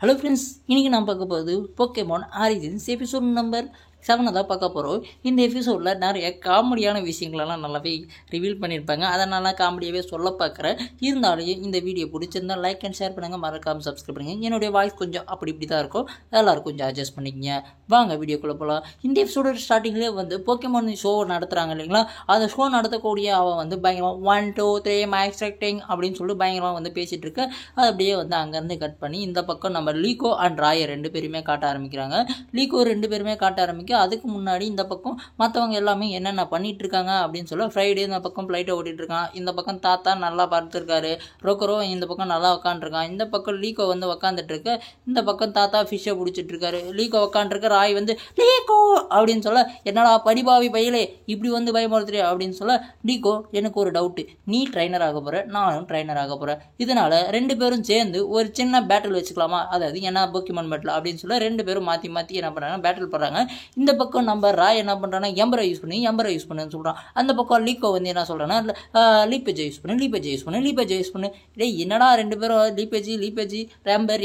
Hello friends, இன்றைக்கி நான் பார்க்க போகிறது போக்கேமான் ஆரிஜின்ஸ் எபிசோட் நம்பர் 7 தான் பார்க்க போகிறோம். இந்த எபிசோடில் நிறைய காமெடியான விஷயங்களெல்லாம் நல்லாவே ரிவீல் பண்ணியிருப்பாங்க. அதை நல்லா காமெடியாகவே சொல்ல பார்க்குறேன். இருந்தாலும் இந்த வீடியோ பிடிச்சிருந்தா லைக் அண்ட் ஷேர் பண்ணுங்கள், மறக்காமல் சப்ஸ்கிரைப் பண்ணுங்கள். என்னுடைய வாய்ஸ் கொஞ்சம் அப்படி இப்படி தான் இருக்கும், எல்லோரும் கொஞ்சம் அட்ஜஸ்ட் பண்ணிக்கங்க. வாங்க வீடியோக்குள்ளே போகலாம். இந்த எபிசோட ஸ்டார்டிங்லேயே போக்கேமான் ஷோ நடத்துகிறாங்க இல்லைங்களா? அந்த ஷோ நடத்தக்கூடிய அவன் பயங்கரமாக 1 2 3 மேக்ஸ் ஆக்டிங் அப்படின்னு சொல்லிட்டு பயங்கரமாக பேசிகிட்டு இருக்க. அது அப்படியே அங்கேருந்து கட் பண்ணி இந்த பக்கம் நம்ம லீகோ அண்ட் ராயை 2 பேருமே காட்ட ஆரம்பிக்கிறாங்க. லீகோ 2 பேருமே காட்ட ஆரம்பிக்க, அதுக்கு முன்னாடி இந்த பக்கம் மற்றவங்க எல்லாமே என்னென்ன பண்ணிட்டு இருக்காங்க அப்படின்னு சொல்ல, ஃப்ரைடே இந்த பக்கம் ஃப்ளைட்டை ஓட்டிட்டு இருக்கான். இந்த பக்கம் தாத்தா நல்லா பார்த்துருக்காரு. ரோக்கரோ இந்த பக்கம் நல்லா உக்காண்டிருக்கான். இந்த பக்கம் லீகோ உக்காந்துட்டு இருக்க. இந்த பக்கம் தாத்தா ஃபிஷ்ஷை பிடிச்சிட்டு இருக்காரு. லீகோ உக்காண்டிருக்க. ராய் லீகோ அப்படின்னு சொல்ல, என்னடா படிபாவி பையலே இப்படி பயமுறுத்துறியா அப்படின்னு சொல்ல, லீகோ எனக்கு ஒரு டவுட்டு, நீ ட்ரைனர் ஆக போகிற, நானும் ட்ரைனர் ஆக போகிறேன். இதனால 2 பேரும் சேர்ந்து ஒரு சின்ன பேட்டில் வச்சுக்கலாமா? அதாவது என்ன போக்கிமான் பேட்டில் அப்படின்னு சொல்ல 2 பேரும் மாற்றி மாற்றி என்ன பண்ணுறாங்க, பேட்டில் பண்ணுறாங்க. இந்த பக்கம் நம்ம ராய் என்ன பண்ணுறான்னா எம்பரை யூஸ் பண்ணுன்னு சொல்கிறான். அந்த பக்கம் லீகோ என்ன சொல்கிறான்னா லீபேஜை யூஸ் பண்ணு. டேய் என்னடா 2 பேரும் லீபேஜி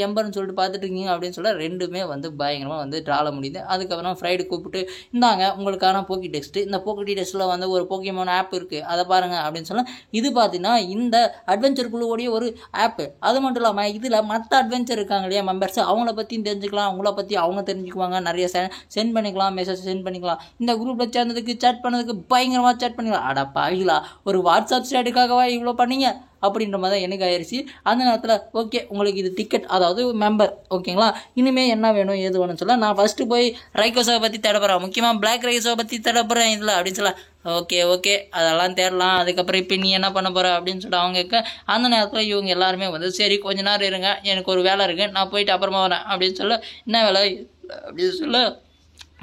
எம்பர்னு சொல்லிட்டு பார்த்துட்டு இருக்கீங்க அப்படின்னு சொல்ல 2மே பயங்கரமாக ட்ரால முடியுது. அதுக்கப்புறம் ஃப்ரைடு கூப்பிட்டு, இந்தாங்க உங்களுக்கான போக்கி டெஸ்ட்டு. இந்த போக்கி டெஸ்ட்டில் ஒரு போக்கிமான் ஆப் இருக்குது, அதை பாருங்கள் அப்படின்னு சொல்ல, இது பார்த்தீங்கன்னா இந்த அட்வென்ச்சர் குழுவோடைய ஒரு ஆப்பு. அது மட்டும் இல்லாமல் இதில் மற்ற அட்வென்ச்சர் இருக்காங்க இல்லையா மெம்பர்ஸ், அவங்கள பற்றியும் தெரிஞ்சுக்கலாம், அவங்கள பற்றி அவங்க தெரிஞ்சுக்குவாங்க. நிறைய சென்ட் பண்ணிக்கலாம், மெசேஜ் சென்ட் பண்ணிக்கலாம். இந்த குரூப்பில் சேர்ந்ததுக்கு சேட் பண்ணதுக்கு பயங்கரமாக சேட் பண்ணிக்கலாம். அட பாவிகளா, ஒரு வாட்ஸ்அப் ஸ்டேட்டுக்காகவா இவ்வளோ பண்ணீங்க அப்படின்ற மாதிரி தான் எனக்கு ஆயிடுச்சு. அந்த நேரத்தில் ஓகே உங்களுக்கு இது டிக்கெட், அதாவது மெம்பர் ஓகேங்களா, இனிமேல் என்ன வேணும் ஏது வேணும்னு சொல்ல, நான் ஃபஸ்ட்டு போய் ரைக்கோஸை பற்றி தேடப்படுறேன், முக்கியமாக பிளாக் ரைக்கோஸை பற்றி தேடப்படுறேன் இதில் அப்படின்னு சொல்ல, ஓகே அதெல்லாம் தேடலாம். அதுக்கப்புறம் இப்போ நீ என்ன பண்ண போகிற அப்படின்னு சொல்லிட்டு அவங்க கேட்க, அந்த நேரத்தில் இவங்க எல்லாருமே சரி கொஞ்ச நேரம் இருங்க, எனக்கு ஒரு வேலை இருக்குது, நான் போயிட்டு அப்புறமா வரேன் அப்படின்னு சொல்ல, என்ன வேலை அப்படின்னு சொல்ல,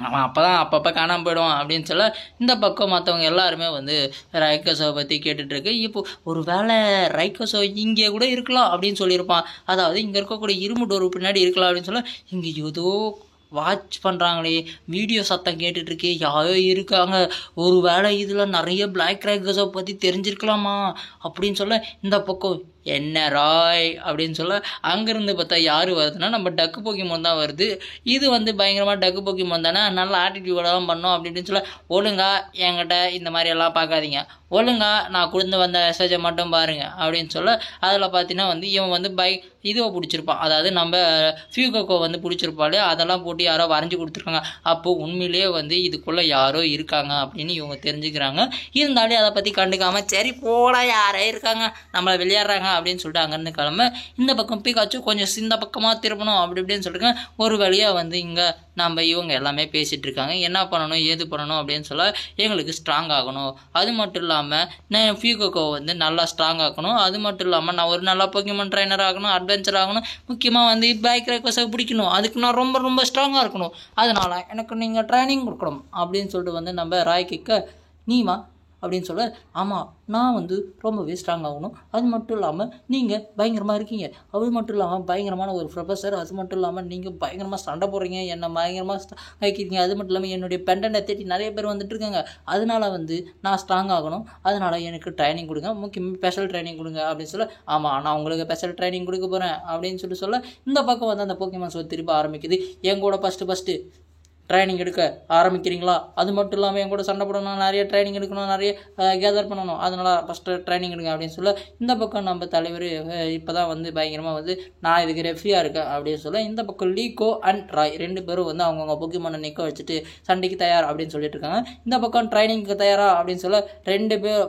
அவன் அப்பப்போ காணாமல் போயிடுவான் அப்படின்னு சொல்ல, இந்த பக்கம் மற்றவங்க எல்லாருமே ரைக்கோஸை பற்றி கேட்டுட்ருக்கு. இப்போ ஒரு வேளை ரைக்கோஸோ இங்கே கூட இருக்கலாம் அப்படின்னு சொல்லியிருப்பான். அதாவது இங்கே இருக்கக்கூடிய இரும்பு டோர் பின்னாடி இருக்கலாம் அப்படின்னு சொல்ல, இங்கே ஏதோ வாட்ச் பண்ணுறாங்களே, வீடியோ சத்தம் கேட்டுட்ருக்கு, யாரோ இருக்காங்க, ஒரு வேளை இதில் நிறைய பிளாக் ரைக்கோஸை பற்றி தெரிஞ்சிருக்கலாமா அப்படின்னு சொல்ல, இந்த பக்கம் என்ன ராய் அப்படின்னு சொல்ல, அங்கேருந்து பார்த்தா யார் வருதுன்னா நம்ம டக்கு போக்கிமான் தான் வருது. இது பயங்கரமாக டக்கு போக்கிமான் தானே, நல்ல ஆட்டிடியூடெல்லாம் பண்ணோம் அப்படின்னு சொல்ல, ஒழுங்கா என்கிட்ட இந்த மாதிரி எல்லாம் பார்க்காதீங்க, ஒழுங்கா நான் கொடுத்து வந்த மெசேஜை மட்டும் பாருங்க அப்படின்னு சொல்ல, அதில் பார்த்தீங்கன்னா இவன் இதுவை பிடிச்சிருப்பான், அதாவது நம்ம ஃபியூகோக்கோ பிடிச்சிருப்பாள், அதெல்லாம் போட்டு யாரோ வரைஞ்சி கொடுத்துருக்காங்க. அப்போது உண்மையிலேயே இதுக்குள்ளே யாரோ இருக்காங்க அப்படின்னு இவங்க தெரிஞ்சுக்கிறாங்க. இருந்தாலும் அதை பற்றி கண்டுக்காமல் சரி போடா யாரே இருக்காங்க நம்மளை விளையாடுறாங்க அப்படின்னு சொல்லிட்டு அங்கேருந்து கிளம்ப, இந்த பக்கம் பிகாச்சு கொஞ்சம் இந்த பக்கமாக திருப்பணும் அப்படி இப்படின்னு சொல்லிட்டு ஒரு வழியாக இங்கே நம்ம இவங்க எல்லாமே பேசிகிட்டு இருக்காங்க. என்ன பண்ணணும் ஏது பண்ணணும் அப்படின்னு சொல்ல, எங்களுக்கு ஸ்ட்ராங் ஆகணும், அது மட்டும் இல்லாமல் நான் ஃபியூகோக்கோ நல்லா ஸ்ட்ராங் ஆகணும், அது மட்டும் இல்லாமல் நான் ஒரு நல்லா போக்கிமான் ட்ரைனர் ஆகணும், அட்வென்ச்சர் ஆகணும், முக்கியமாக பைக் ரைக்கோஸை பிடிக்கணும், அதுக்கு நான் ரொம்ப ரொம்ப ஸ்ட்ராங்காக இருக்கணும், அதனால் எனக்கு நீங்கள் ட்ரைனிங் கொடுக்கணும் அப்படின்னு சொல்லிட்டு நம்ம ராய் கேட்க, நீமா அப்படின்னு சொல்ல, ஆமாம் நான் ரொம்பவே ஸ்ட்ராங் ஆகணும், அது மட்டும் இல்லாமல் நீங்கள் பயங்கரமாக இருக்கீங்க, அது மட்டும் இல்லாமல் பயங்கரமான ஒரு ப்ரொஃபஸர், அது மட்டும் இல்லாமல் நீங்கள் பயங்கரமாக சண்டை போடுறீங்க, என்னை பயங்கரமாக வைக்கிறீங்க, அது மட்டும் இல்லாமல் என்னுடைய பெண்டனை தேடி நிறைய பேர் இருக்காங்க, அதனால் நான் ஸ்ட்ராங் ஆகணும், அதனால் எனக்கு ட்ரைனிங் கொடுங்க, முக்கியமாக ஸ்பெஷல் ட்ரைனிங் கொடுங்க அப்படின்னு சொல்ல, ஆமாம் நான் உங்களுக்கு ஸ்பெஷல் ட்ரைனிங் கொடுக்க போகிறேன் அப்படின்னு சொல்ல, இந்த பக்கம் அந்த போக்கிமான் ஷோ திரும்ப ஆரம்பிக்குது. என் கூட ஃபஸ்ட்டு ட்ரைனிங் எடுக்க ஆரம்பிக்கிறீங்களா, அது மட்டும் இல்லாமல் என் கூட சண்டை போடணும், நிறைய ட்ரைனிங் எடுக்கணும், நிறைய கேதர் பண்ணணும், அதனால் ஃபஸ்ட்டு ட்ரைனிங் எடுங்க அப்படின்னு சொல்ல, இந்த பக்கம் நம்ம தலைவர் இப்போ தான் பயங்கரமாக நான் இதுக்கு ரெஃப்ரியாக இருக்கேன் அப்படின்னு சொல்ல, இந்த பக்கம் லீகோ அண்ட் ராய் 2 பேரும் அவங்கவுங்க போக்கிமானை நிற்க வச்சுட்டு சண்டைக்கு தயார் அப்படின்னு சொல்லிட்டு இருக்காங்க. இந்த பக்கம் ட்ரைனிங்க்கு தயாரா அப்படின்னு சொல்ல 2 பேர்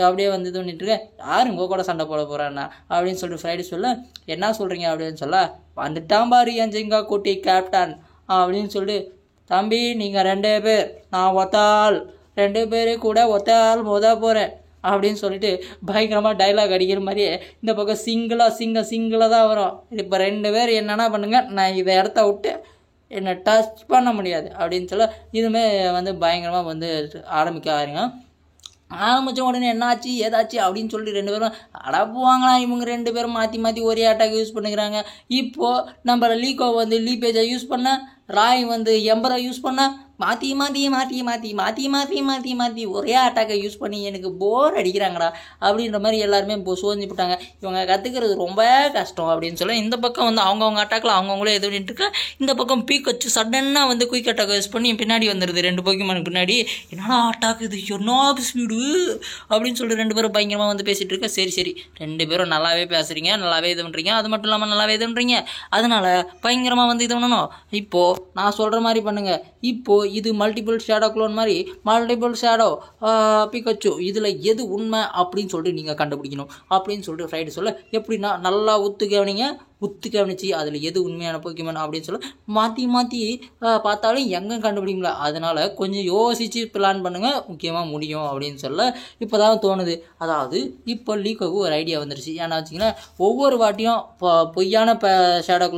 அப்படியே தோண்டிட்டு இருக்கேன், யார் உங்கள் கூட சண்டை போட போகிறான்னா அப்படின்னு சொல்லிட்டு ஃப்ரைடே சொல்ல, என்ன சொல்கிறீங்க அப்படின்னு சொல்ல, வந்துட்டான் பாரு என் ஜிங்கா குட்டி கேப்டன் அப்படின்னு சொல்லிட்டு, தம்பி நீங்கள் 2 பேர், நான் ஒத்தாள், 2 பேர் கூட ஒத்தாள் போகிறேன் அப்படின்னு சொல்லிட்டு பயங்கரமாக டைலாக் அடிக்கிற மாதிரியே இந்த பக்கம் சிங்கிளாக தான் வரும். இப்போ 2 பேர் என்னென்னா பண்ணுங்க, நான் இதை இடத்த விட்டு என்னை டச் பண்ண முடியாது அப்படின்னு சொல்ல, இதுவுமே பயங்கரமாக ஆரம்பிக்க ஆரம்பிங்க. ஆரம்பித்த உடனே என்னாச்சு ஏதாச்சு அப்படின்னு சொல்லிட்டு 2 பேரும் அடப்புவாங்களா, இவங்க 2 பேரும் மாற்றி ஒரே அட்டாக் யூஸ் பண்ணிக்கிறாங்க. இப்போது நம்ம லீகோ லீபேஜை யூஸ் பண்ண, ராய் எம்பரை யூஸ் பண்ண, மாற்றி மாற்றி மாற்றி மாற்றி மாற்றி மாற்றி மாற்றி மாற்றி ஒரே அட்டாக்கை யூஸ் பண்ணி எனக்கு போர் அடிக்கிறாங்கடா அப்படின்ற மாதிரி எல்லாருமே இப்போ சோர்ந்து போட்டாங்க. இவங்க கற்றுக்கிறது ரொம்ப கஷ்டம் அப்படின்னு சொல்ல இந்த பக்கம் வந்து அவங்கவுங்க அட்டாக்கில் அவங்கவுங்களே எது பண்ணிட்டு இருக்கா. இந்த பக்கம் பீக் வச்சு சடனாக வந்து குயிக் அட்டாக் யூஸ் பண்ணி பின்னாடி வந்துடுது 2 போக்கிமானுக்கு பின்னாடி. என்னடா அட்டாக் இது, என்ன ஸ்பீடு அப்படின்னு சொல்லிட்டு 2 பேரும் பயங்கரமாக வந்து பேசிகிட்டு இருக்கேன். சரி 2 பேரும் நல்லாவே பேசுகிறீங்க, நல்லாவே இது பண்ணுறீங்க, அது மட்டும் இல்லாமல் நல்லாவே இது பண்ணுறீங்க, அதனால் பயங்கரமாக வந்து இது பண்ணணும். இப்போது நான் சொல்கிற மாதிரி பண்ணுங்கள். இப்போது இது மல்டிபிள் ஷேடோ க்ளோன் மாதிரி மல்டிபிள் ஷேடோ பிகச்சு இதில் எது உண்மை அப்படின்னு சொல்லிட்டு நீங்கள் கண்டுபிடிக்கணும் அப்படின்னு சொல்லிட்டு ஃப்ரைடே சொல்ல, எப்படின்னா நல்லா உத்து கவனிச்சு அதில் எது உண்மையான போக்கிமான் அப்படின்னு சொல்ல மாற்றி மாற்றி பார்த்தாலும் எங்கே கண்டுபிடிங்களா. அதனால் கொஞ்சம் யோசித்து பிளான் பண்ணுங்கள், முக்கியமாக முடியும் அப்படின்னு சொல்ல இப்போ தான் தோணுது. அதாவது இப்போ லீக்கோக்கு ஒரு ஐடியா வந்துருச்சு. ஏன்னா வச்சிங்கன்னா ஒவ்வொரு வாட்டியும் பொய்யான ஷேடோ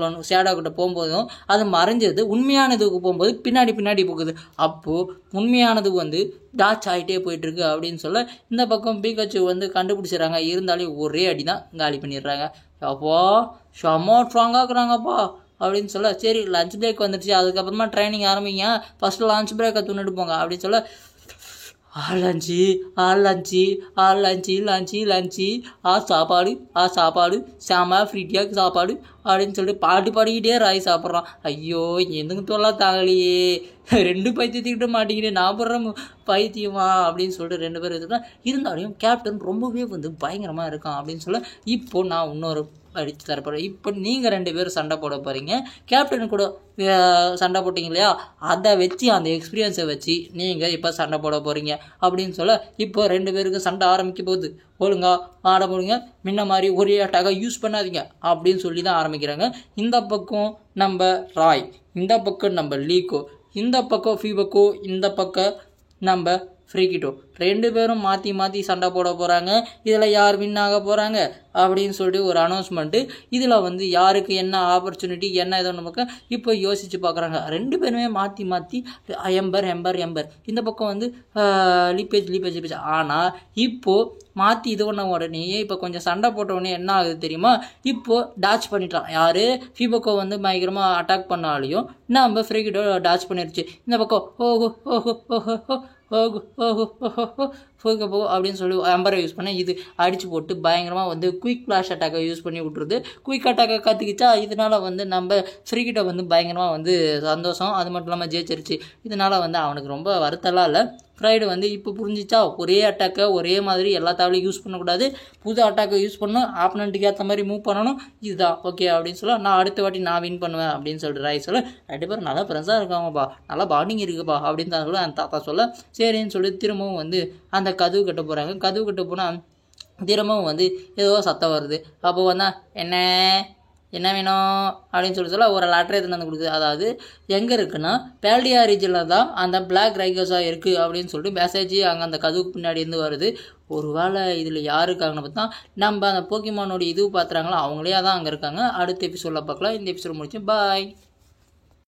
கிட்ட போகும்போதும் அது மறைஞ்சது உண்மையானதுக்கு போகும்போது பின்னாடி போகுது. அப்போது உண்மையானது வந்து டாச் ஆகிட்டே போயிட்டுருக்கு அப்படின்னு சொல்ல இந்த பக்கம் பீகச்சு வந்து கண்டுபிடிச்சிடறாங்க. இருந்தாலும் ஒரே அடி தான் காலி பண்ணிடுறாங்க. அப்போ செம்ம ஸ்ட்ராங்காக இருக்கிறாங்கப்பா அப்படின்னு சொல்ல சரி லஞ்ச் பிரேக் வந்துடுச்சு, அதுக்கப்புறமா ட்ரைனிங் ஆரம்பிங்க, ஃபஸ்ட்டு லஞ்ச் பிரேக்கை துண்ணிட்டு போங்க அப்படின்னு சொல்ல லஞ்சி சாப்பாடு செம ஃப்ரீட்டியாக சாப்பாடு அப்படின்னு சொல்லிட்டு பாட்டு பாடிக்கிட்டே ராய் சாப்பிட்றான். ஐயோ எதுங்க தொல்லாம் தாங்கலையே, 2 பைத்தியத்துக்கிட்ட மாட்டிக்கிட்டே நான் போடுற பைத்தியமா அப்படின்னு சொல்லிட்டு 2 பேர் எடுத்துட்டா. இருந்தாலும் கேப்டன் ரொம்பவே வந்து பயங்கரமாக இருக்கான் அப்படின்னு சொல்ல இப்போது நான் இன்னொரு அடித்து தரப்போகிறேன். இப்போ நீங்கள் 2 பேரும் சண்டை போட போகிறீங்க. கேப்டன் கூட சண்டை போட்டிங்க இல்லையா, அதை வச்சு அந்த எக்ஸ்பீரியன்ஸை வச்சு நீங்கள் இப்போ சண்டை போட போகிறீங்க அப்படின்னு சொல்ல இப்போ 2 பேருக்கு சண்டை ஆரம்பிக்க போகுது. ஒழுங்கா ஆட போடுங்க, முன்ன மாதிரி ஒரே அட்டாக யூஸ் பண்ணாதீங்க அப்படின்னு சொல்லி தான் ஆரம்பிக்கிறாங்க. இந்த பக்கம் நம்ம ராய், இந்த பக்கம் நம்ம லீக்கோ, இந்த பக்கம் ஃபீபக்கோ, இந்த பக்கம் நம்ம ஃப்ரீகிட்டோ 2 பேரும் மாற்றி சண்டை போட போகிறாங்க. இதில் யார் வின் ஆக போகிறாங்க அப்படின்னு சொல்லிட்டு ஒரு அனௌன்ஸ்மெண்ட்டு. இதில் வந்து யாருக்கு என்ன ஆப்பர்ச்சுனிட்டி என்ன ஏதோ நமக்கு இப்போ யோசித்து பார்க்குறாங்க. 2 பேருமே மாற்றி எம்பர் இந்த பக்கம் வந்து லீப்பேஜ். ஆனால் இப்போது மாற்றி இது பண்ண உடனே இப்போ கொஞ்சம் சண்டை போட்ட உடனே என்ன ஆகுது தெரியுமா, இப்போது டாச் பண்ணிட்டான். யார் ஃபீபக்கோ வந்து பயங்கரமாக அட்டாக் பண்ணாலையும் நம்ம ஃப்ரீகிட்டோ டாச் பண்ணிருச்சு. இந்த பக்கம் போக அப்படின்னு சொல்லி எம்பரை யூஸ் பண்ண இது அடித்து போட்டு பயங்கரமாக வந்து குயிக் ஃப்ளாஷ் அட்டாக்கை யூஸ் பண்ணி விட்ருது. குயிக் அட்டாக்கை கற்றுக்கிச்சா இதனால் வந்து நம்ம ஃப்ரீகிட்ட வந்து பயங்கரமாக வந்து சந்தோஷம், அது மட்டும் இல்லாமல் ஜெயிச்சிருச்சு. இதனால் வந்து அவனுக்கு ரொம்ப வருத்தம்லாம் இல்லை. ஃப்ரைடு வந்து இப்போ புரிஞ்சிச்சா, ஒரே அட்டாக்கை ஒரே மாதிரி எல்லா தாவலையும் யூஸ் பண்ணக்கூடாது, புது அட்டாக்கை யூஸ் பண்ணணும், ஆப்பனண்ட்டுக்கு ஏற்ற மாதிரி மூவ் பண்ணணும், இதுதான் ஓகே அப்படின்னு சொல்ல நான் அடுத்த வாட்டி நான் வின் பண்ணுவேன் அப்படின்னு சொல்லிட்டு ராய் சொல்ல 2 பேரும் நல்லா ஃப்ரெண்ட்ஸாக இருக்காங்கப்பா, நல்லா பாண்டிங் இருக்குப்பா அப்படின்னு தான் சொல்ல அந்த தாத்தா சொல்ல சரின்னு சொல்லி திரும்பவும் வந்து அந்த கதவு கட்ட போகிறாங்க. கதவு கட்ட போனால் திரும்பவும் வந்து ஏதோ சத்தம் வருது. அப்போ வந்தால் என்ன வேணும் அப்படின்னு சொல்ல ஒரு லெட்டர் எடுத்துன்னு வந்து கொடுக்குது. அதாவது எங்கே இருக்குன்னா பேல்டியா ரீஜனில் தான் அந்த பிளாக் ரைகோஸா இருக்குது அப்படின்னு சொல்லிட்டு மெசேஜ் அங்கே அந்த கதவுக்கு பின்னாடி இருந்து வருது. ஒரு வேளை இதில் யார் இருக்காங்கன்னு பார்த்தா நம்ம அந்த போக்கிமானோட இது பார்த்துறாங்களோ அவங்களே தான் அங்கே இருக்காங்க. அடுத்த எபிசோடில் பார்க்கலாம். இந்த எபிசோட் முடிச்சு பாய்.